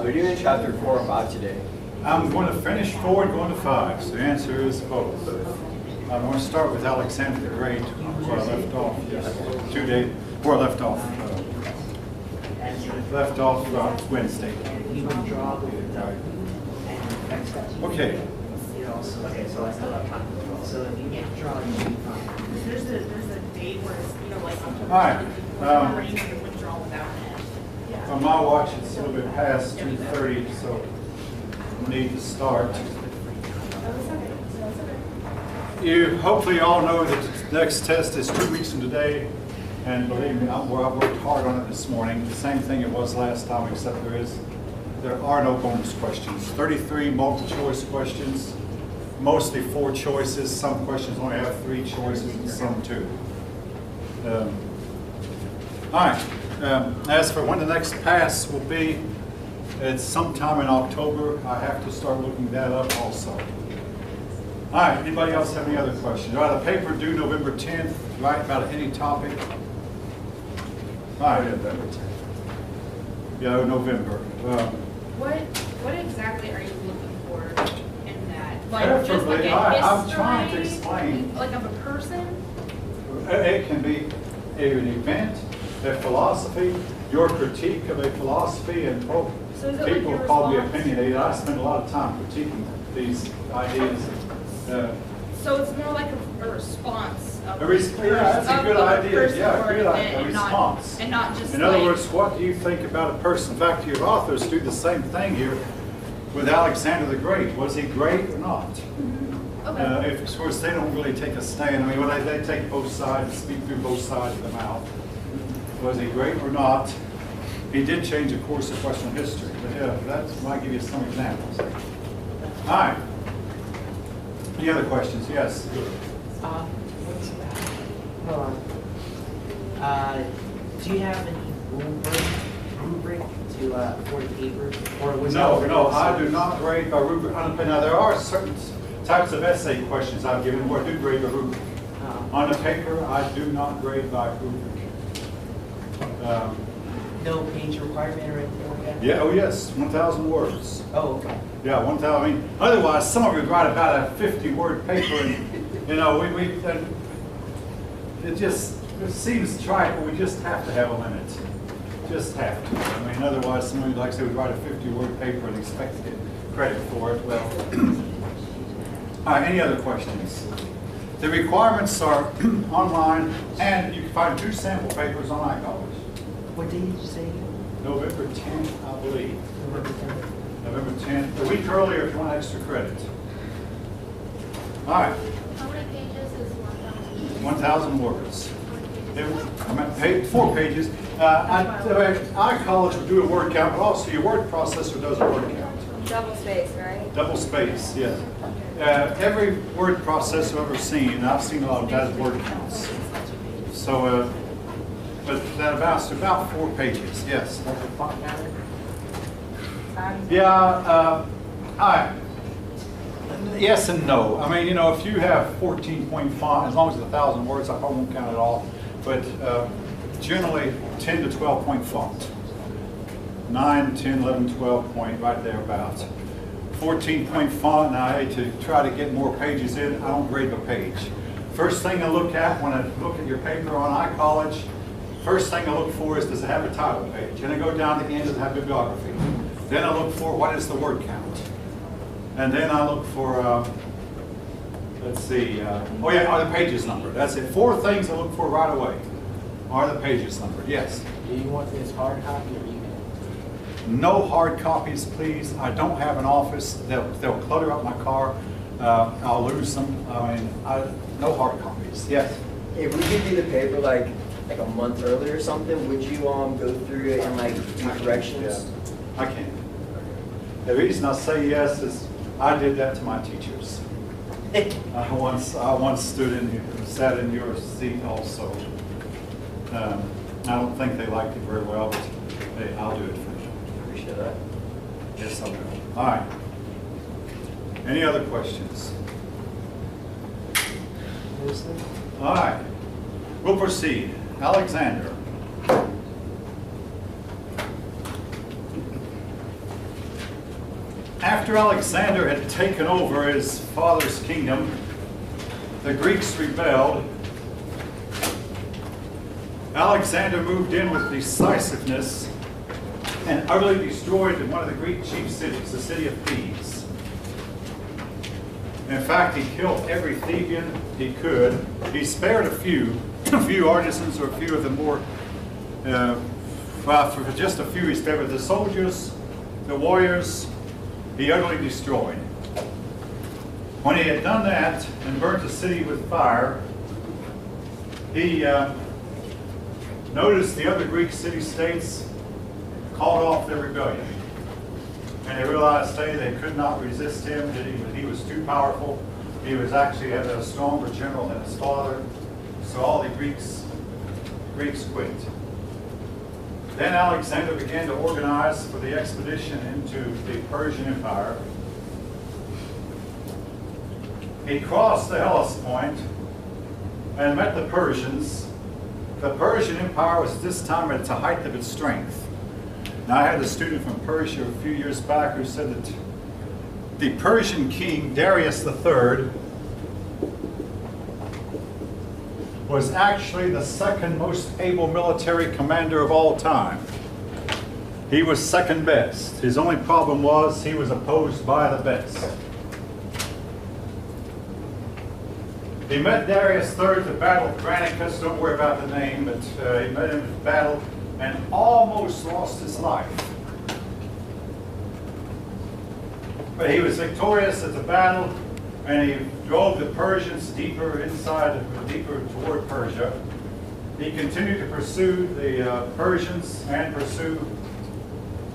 are you in chapter 4 or 5 today? I'm going to finish 4 and going to 5. So the answer is both. I'm going to start with Alexander the Great, where I left off where I left off. Wednesday. Okay. Okay, so I still have time. So if you can't draw, you can find. There's a date where it's, like October. All right. Where you can withdraw without it. Yeah. On my watch, it's a little bit past 2:30, so we need to start. You hopefully all know that the next test is 2 weeks from today, and believe me, I worked hard on it this morning. The same thing it was last time, except there are no bonus questions. 33 multiple choice questions, mostly 4 choices. Some questions only have 3 choices, and some 2. All right. As for when the next pass will be, it's sometime in October. I have to start looking that up also. All right, anybody else have any other questions? All right, the paper due November 10th, write about any topic. All right. November 10th. Yeah, November. What exactly are you looking for in that? Like just like preferably, a I'm history, trying to explain. like of a person? It can be an event, a philosophy, your critique of a philosophy, and So is it like people your call me response? opinionated. I spend a lot of time critiquing these ideas. So it's more like a response of Yeah, that's a good of idea. person Yeah, or good an idea. event, A response. and not just In other like, words, what do you think about a person? In fact, your authors do the same thing here with Alexander the Great. Was he great or not? okay. Of course, they don't really take a stand. I mean, when they take both sides, speak through both sides of the mouth. Was he great or not? He did change the course of Western history. But yeah, that might give you some examples. All right. Any other questions? Yes. What's that? Hold on. Do you have any rubric to for the paper? Or was No, that I do not grade by rubric. Now, there are certain types of essay questions I've given where I do grade by rubric. On the paper, I do not grade by rubric. No page requirement or anything like that? Yeah, oh yes, 1,000 words. Oh, okay. Yeah, 1,000. I mean, otherwise, some of you would write about a 50-word paper, and it seems trite, but we just have to have a limit. Just have to. I mean, otherwise, somebody like I say would write a 50-word paper and expect to get credit for it. Well, all right. Any other questions? The requirements are online, and you can find 2 sample papers on iCollege. What day did you say? November 10th, I believe. November 10th. November 10th, a week earlier if you want extra credit. All right, How many pages is 1,000? 1,000 words. I meant 4 pages. iCollege will do a word count, but also your word processor does a word count. Double space, right? Double space, yes. Every word processor I've ever seen, and I've seen a lot of that word counts. So, but that amounts to about 4 pages, yes. Like the font counter? Yeah, yes and no. I mean, if you have 14-point font, as long as it's 1,000 words, I probably won't count it all. But generally, 10 to 12-point font. 9, 10, 11, 12 point, right there about. 14-point font, and I hate to try to get more pages in. I don't grade the page. First thing I look at when I look at your paper on iCollege, first thing I look for is, does it have a title page? And I go down to the end, does it have bibliography? Then I look for, what is the word count? And then I look for, let's see, oh yeah, are the pages numbered? That's it. 4 things I look for right away. Are the pages numbered? Yes. Do you want this hard copy or email? No hard copies, please. I don't have an office. They'll clutter up my car. I'll lose them. I mean, no hard copies. Yes. If we give you the paper like a month earlier or something, would you go through it and do corrections? I can. The reason I say yes is I did that to my teachers. I once sat in your seat also. I don't think they liked it very well, but hey, I'll do it for you. Appreciate that. Yes, I will. All right. Any other questions? All right. We'll proceed. Alexander. After Alexander had taken over his father's kingdom, the Greeks rebelled. Alexander moved in with decisiveness and utterly destroyed one of the Greek chief cities, the city of Thebes. In fact, he killed every Theban he could. He spared a few artisans or a few of the more, well, for just a few he spared, but the soldiers, the warriors, he utterly destroyed. When he had done that and burnt the city with fire, he noticed the other Greek city-states called off their rebellion. And they realized they could not resist him, that he was too powerful. He was actually had a stronger general than his father. So all the Greeks quit. Then Alexander began to organize for the expedition into the Persian Empire. He crossed the Hellespont and met the Persians. The Persian Empire was at this time at the height of its strength. Now, I had a student from Persia a few years back who said that the Persian king, Darius III, was actually the second most able military commander of all time. He was second best. His only problem was he was opposed by the best. He met Darius III at the Battle of Granicus. Don't worry about the name, but he met him at the battle and almost lost his life. But he was victorious at the battle, and he drove the Persians deeper toward Persia. He continued to pursue the Persians and pursue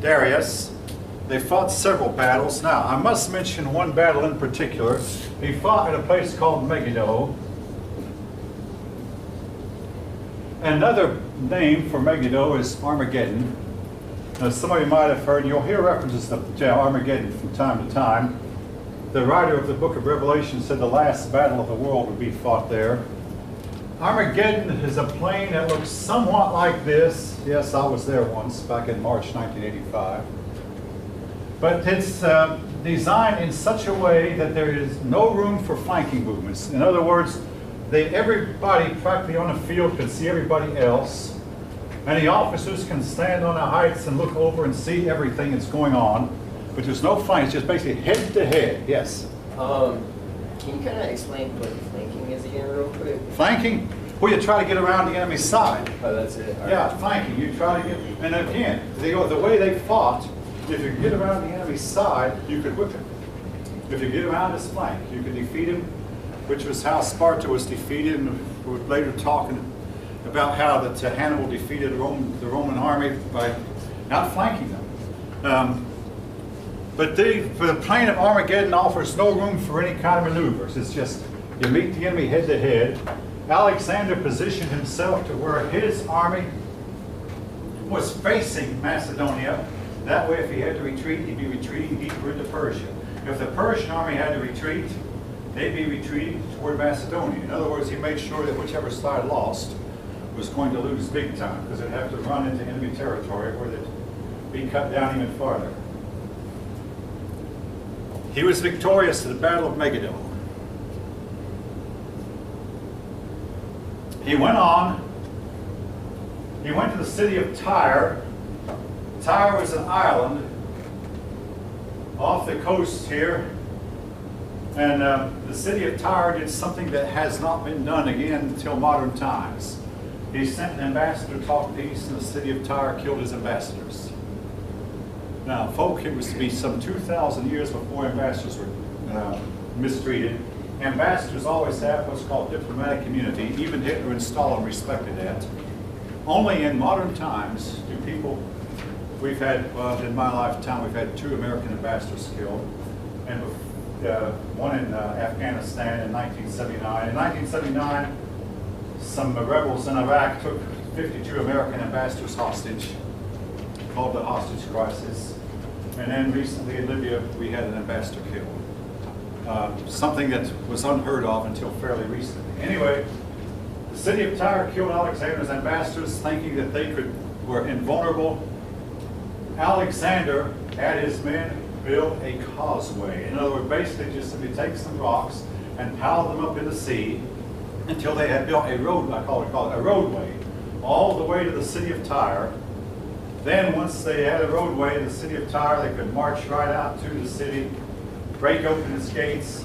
Darius. They fought several battles. Now, I must mention one battle in particular. He fought at a place called Megiddo. Another name for Megiddo is Armageddon. Now, some of you might have heard, you'll hear references to Armageddon from time to time. The writer of the book of Revelation said the last battle of the world would be fought there. Armageddon is a plain that looks somewhat like this. Yes, I was there once, back in March 1985. But it's designed in such a way that there is no room for flanking movements. In other words, everybody practically on the field can see everybody else, and the officers can stand on the heights and look over and see everything that's going on, but there's no flank. It's just basically head to head. Yes? Can you kind of explain what flanking is again real quick? Flanking? Well, you try to get around the enemy's side. Oh, that's it. All Yeah, right. flanking. You try to get, and again, the way they fought, if you get around the enemy's side, you could whip him. If you get around his flank, you could defeat him, which was how Sparta was defeated, and we're later talking about how that Hannibal defeated the Roman army by not flanking them. But the plain of Armageddon offers no room for any kind of maneuvers. It's just you meet the enemy head to head. Alexander positioned himself to where his army was facing Macedonia. That way, if he had to retreat, he'd be retreating deeper into Persia. If the Persian army had to retreat, they'd be retreating toward Macedonia. In other words, he made sure that whichever side lost was going to lose big time, because they'd have to run into enemy territory where they'd be cut down even farther. He was victorious at the Battle of Megiddo. He went on. He went to the city of Tyre. Tyre was an island off the coast here. And the city of Tyre did something that has not been done again until modern times. He sent an ambassador to talk peace, and the city of Tyre killed his ambassadors. Now, folk, it was to be some 2,000 years before ambassadors were mistreated. Ambassadors always have what's called diplomatic immunity. Even Hitler and Stalin respected that. Only in modern times do people, we've had, well, in my lifetime, we've had 2 American ambassadors killed, and one in Afghanistan in 1979. In 1979, some rebels in Iraq took 52 American ambassadors hostage, called the hostage crisis. And then recently in Libya, we had an ambassador killed. Something that was unheard of until fairly recently. Anyway, the city of Tyre killed Alexander's ambassadors, thinking that they were invulnerable. Alexander had his men build a causeway. In other words, basically just simply take some rocks and pile them up in the sea until they had built a road, I call it a roadway, all the way to the city of Tyre. Then once they had a roadway in the city of Tyre, they could march right out to the city, break open its gates,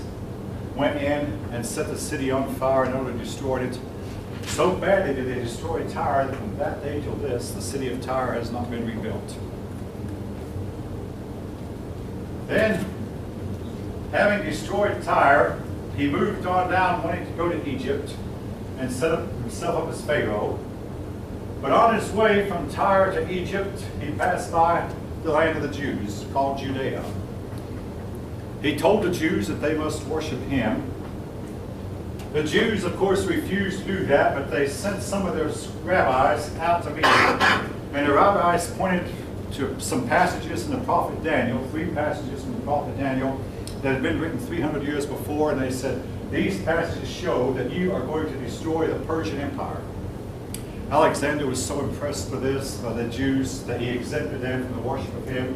went in and set the city on fire in order to destroy it. So badly did they destroy Tyre that from that day till this, the city of Tyre has not been rebuilt. Then, having destroyed Tyre, he moved on down, wanting to go to Egypt and set himself up as Pharaoh. But on his way from Tyre to Egypt, he passed by the land of the Jews, called Judea. He told the Jews that they must worship him. The Jews, of course, refused to do that, but they sent some of their rabbis out to meet him. And the rabbis pointed to some passages in the prophet Daniel, 3 passages from the prophet Daniel that had been written 300 years before, and they said, these passages show that you are going to destroy the Persian Empire. Alexander was so impressed with this by the Jews that he exempted them from the worship of him,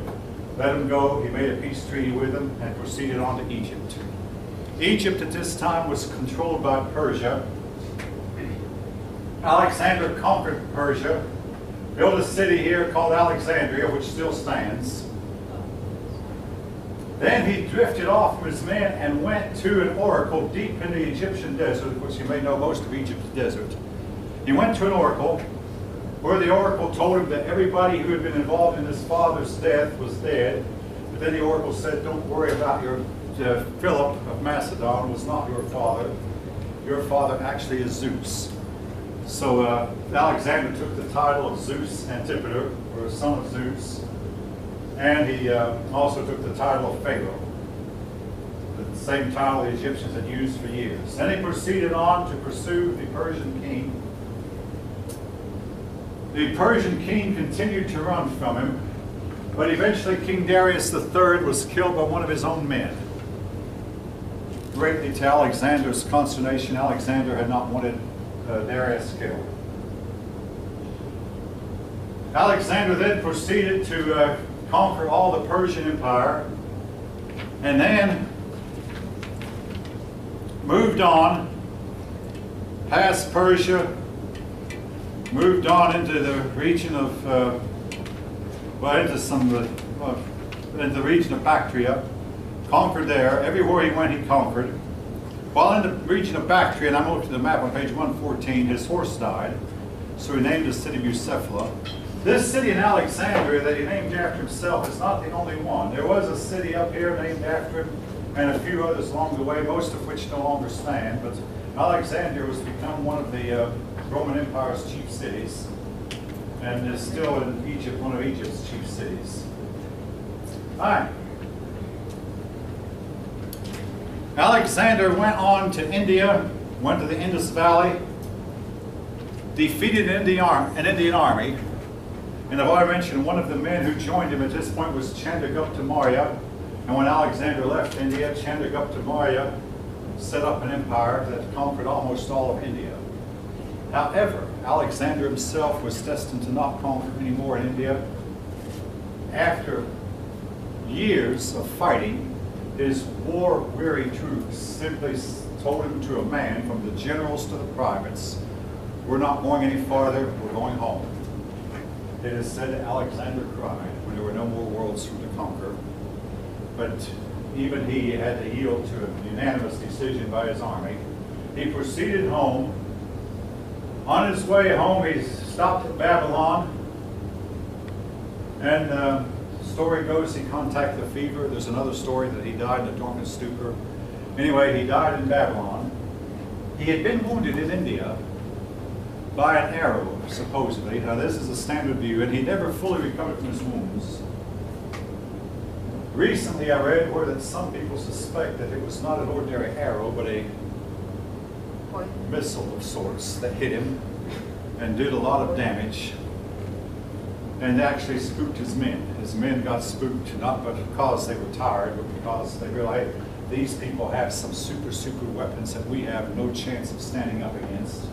let them go, he made a peace treaty with them, and proceeded on to Egypt. Egypt at this time was controlled by Persia. Alexander conquered Persia, built a city here called Alexandria, which still stands. Then he drifted off from his men and went to an oracle deep in the Egyptian desert, which you may know most of Egypt's desert. He went to an oracle where the oracle told him that everybody who had been involved in his father's death was dead. But then the oracle said, don't worry about your Philip of Macedon was not your father. Your father actually is Zeus. So Alexander took the title of Zeus Antipater, or son of Zeus. And he also took the title of Pharaoh, the same title the Egyptians had used for years. Then he proceeded on to pursue the Persian king. The Persian king continued to run from him, but eventually King Darius III was killed by one of his own men. Greatly to Alexander's consternation, Alexander had not wanted Darius killed. Alexander then proceeded to conquer all the Persian Empire, and then moved on past Persia, moved on into the region of, into the region of Bactria, conquered there. Everywhere he went, he conquered. While in the region of Bactria, and I'm looking at the map on page 114, his horse died, so he named his city Bucephala. This city in Alexandria that he named after himself is not the only one. There was a city up here named after him, and a few others along the way, most of which no longer stand. But Alexandria was become one of the Roman Empire's chief cities, and is still in Egypt one of Egypt's chief cities. All right. Alexander went on to India, went to the Indus Valley, defeated an Indian army. And I've already mentioned one of the men who joined him at this point was Chandragupta Maurya. And when Alexander left India, Chandragupta Maurya set up an empire that conquered almost all of India. However, Alexander himself was destined to not conquer anymore in India. After years of fighting, his war-weary troops simply told him to a man, from the generals to the privates, we're not going any farther, we're going home. It is said that Alexander cried when there were no more worlds for him to conquer. But even he had to yield to a unanimous decision by his army. He proceeded home. On his way home, he stopped at Babylon. And the story goes he contracted a fever. There's another story that he died in a dormant stupor. Anyway, he died in Babylon. He had been wounded in India by an arrow, supposedly. Now, this is a standard view, and he never fully recovered from his wounds. Recently, I read where that some people suspect that it was not an ordinary arrow, but a missile of sorts that hit him and did a lot of damage, and actually spooked his men. His men got spooked, not because they were tired, but because they realized these people have some super weapons that we have no chance of standing up against.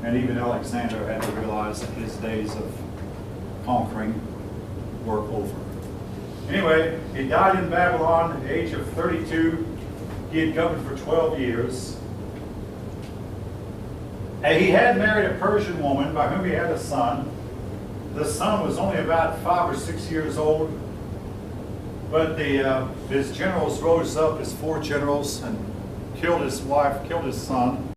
And even Alexander had to realize that his days of conquering were over. Anyway, he died in Babylon at the age of 32. He had governed for 12 years. And he had married a Persian woman by whom he had a son. The son was only about 5 or 6 years old. But his generals rose up, his 4 generals, and killed his wife, killed his son.